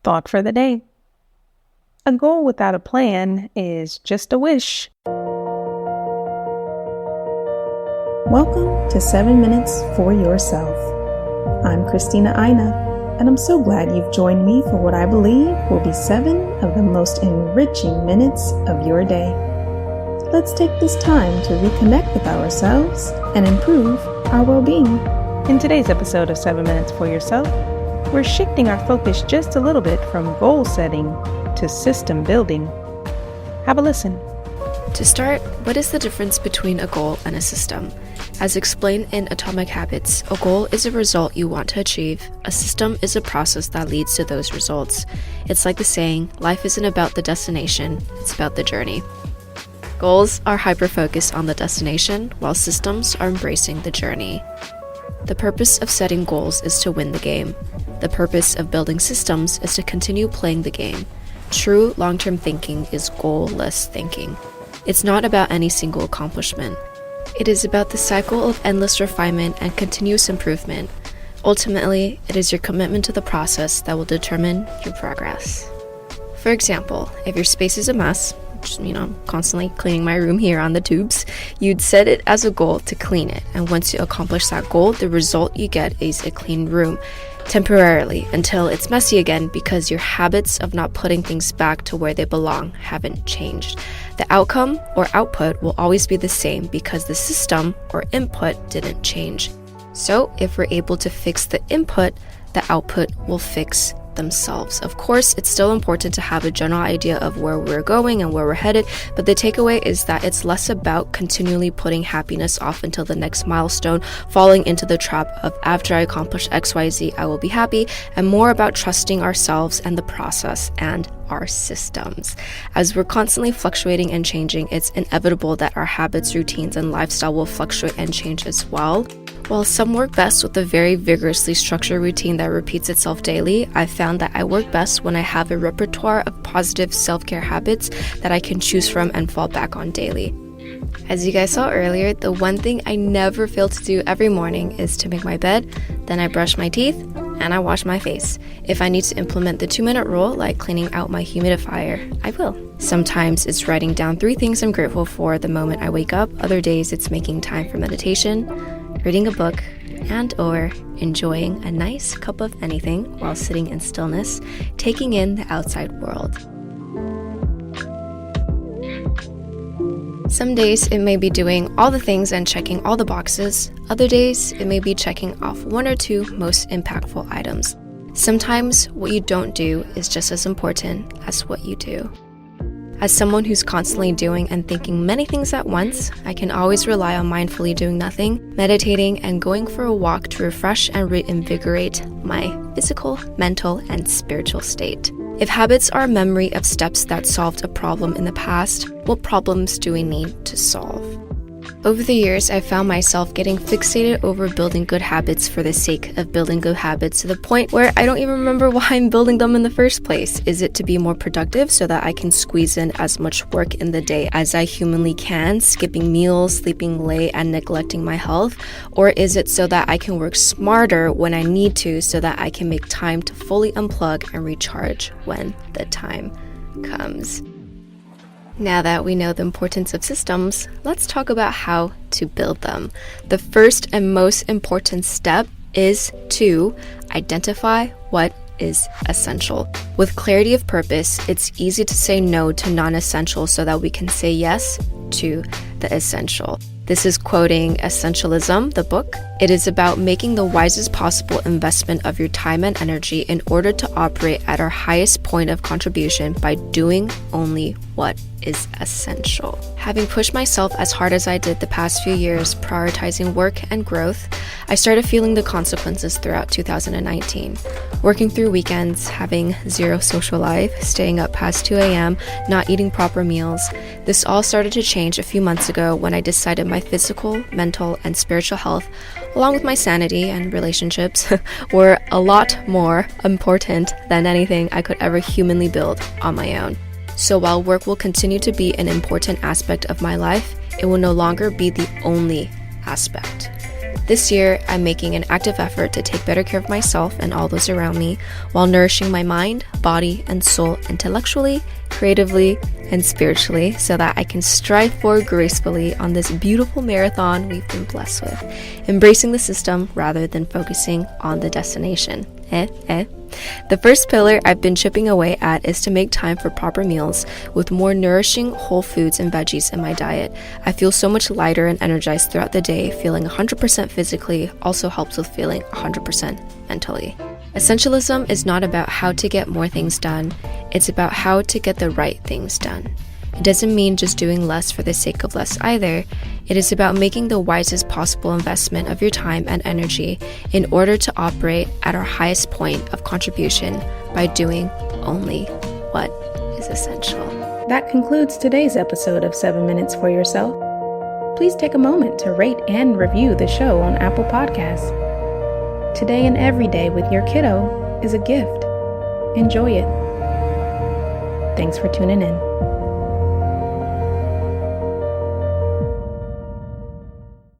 Thought for the day. A goal without a plan is just a wish. Welcome to 7 Minutes for Yourself. I'm Christina Aina, and I'm so glad you've joined me for what I believe will be 7 of the most enriching minutes of your day. Let's take this time to reconnect with ourselves and improve our well-being. In today's episode of 7 Minutes for Yourself, we're shifting our focus just a little bit from goal setting to system building. Have a listen. To start, what is the difference between a goal and a system? As explained in Atomic Habits, a goal is a result you want to achieve. A system is a process that leads to those results. It's like the saying, life isn't about the destination, it's about the journey. Goals are hyper-focused on the destination, while systems are embracing the journey. The purpose of setting goals is to win the game. The purpose of building systems is to continue playing the game. True long-term thinking is goal-less thinking. It's not about any single accomplishment. It is about the cycle of endless refinement and continuous improvement. Ultimately, it is your commitment to the process that will determine your progress. For example, if your space is a mess, constantly cleaning my room here on the tubes, you'd set it as a goal to clean it. And once you accomplish that goal, the result you get is a clean room, temporarily, until it's messy again because your habits of not putting things back to where they belong haven't changed. The outcome or output will always be the same because the system or input didn't change. So if we're able to fix the input, the output will fix themselves. Of course, it's still important to have a general idea of where we're going and where we're headed, but the takeaway is that it's less about continually putting happiness off until the next milestone, falling into the trap of after I accomplish XYZ, I will be happy, and more about trusting ourselves and the process and our systems. As we're constantly fluctuating and changing, it's inevitable that our habits, routines, and lifestyle will fluctuate and change as well. While some work best with a very vigorously structured routine that repeats itself daily, I've found that I work best when I have a repertoire of positive self-care habits that I can choose from and fall back on daily. As you guys saw earlier, the one thing I never fail to do every morning is to make my bed, then I brush my teeth, and I wash my face. If I need to implement the 2-minute rule, like cleaning out my humidifier, I will. Sometimes it's writing down 3 things I'm grateful for the moment I wake up. Other days it's making time for meditation, reading a book, and/or enjoying a nice cup of anything while sitting in stillness, taking in the outside world. Some days it may be doing all the things and checking all the boxes. Other days it may be checking off 1 or 2 most impactful items. Sometimes what you don't do is just as important as what you do. As someone who's constantly doing and thinking many things at once, I can always rely on mindfully doing nothing, meditating, and going for a walk to refresh and reinvigorate my physical, mental, and spiritual state. If habits are a memory of steps that solved a problem in the past, what problems do we need to solve? Over the years, I found myself getting fixated over building good habits for the sake of building good habits to the point where I don't even remember why I'm building them in the first place. Is it to be more productive so that I can squeeze in as much work in the day as I humanly can, skipping meals, sleeping late, and neglecting my health? Or is it so that I can work smarter when I need to so that I can make time to fully unplug and recharge when the time comes? Now that we know the importance of systems, let's talk about how to build them. The first and most important step is to identify what is essential. With clarity of purpose, it's easy to say no to non-essential so that we can say yes to the essential. This is quoting Essentialism, the book. It is about making the wisest possible investment of your time and energy in order to operate at our highest point of contribution by doing only what is essential. Having pushed myself as hard as I did the past few years, prioritizing work and growth, I started feeling the consequences throughout 2019. Working through weekends, having zero social life, staying up past 2 a.m., not eating proper meals. This all started to change a few months ago when I decided my physical, mental, and spiritual health, along with my sanity and relationships, were a lot more important than anything I could ever humanly build on my own. So while work will continue to be an important aspect of my life, it will no longer be the only aspect. This year, I'm making an active effort to take better care of myself and all those around me while nourishing my mind, body, and soul intellectually, creatively, and spiritually so that I can strive forward gracefully on this beautiful marathon we've been blessed with, embracing the system rather than focusing on the destination. The first pillar I've been chipping away at is to make time for proper meals with more nourishing whole foods and veggies in my diet. I feel so much lighter and energized throughout the day. Feeling 100% physically also helps with feeling 100% mentally. Essentialism is not about how to get more things done, it's about how to get the right things done. It doesn't mean just doing less for the sake of less either. It is about making the wisest possible investment of your time and energy in order to operate at our highest point of contribution by doing only what is essential. That concludes today's episode of 7 Minutes for Yourself. Please take a moment to rate and review the show on Apple Podcasts. Today and every day with your kiddo is a gift. Enjoy it. Thanks for tuning in.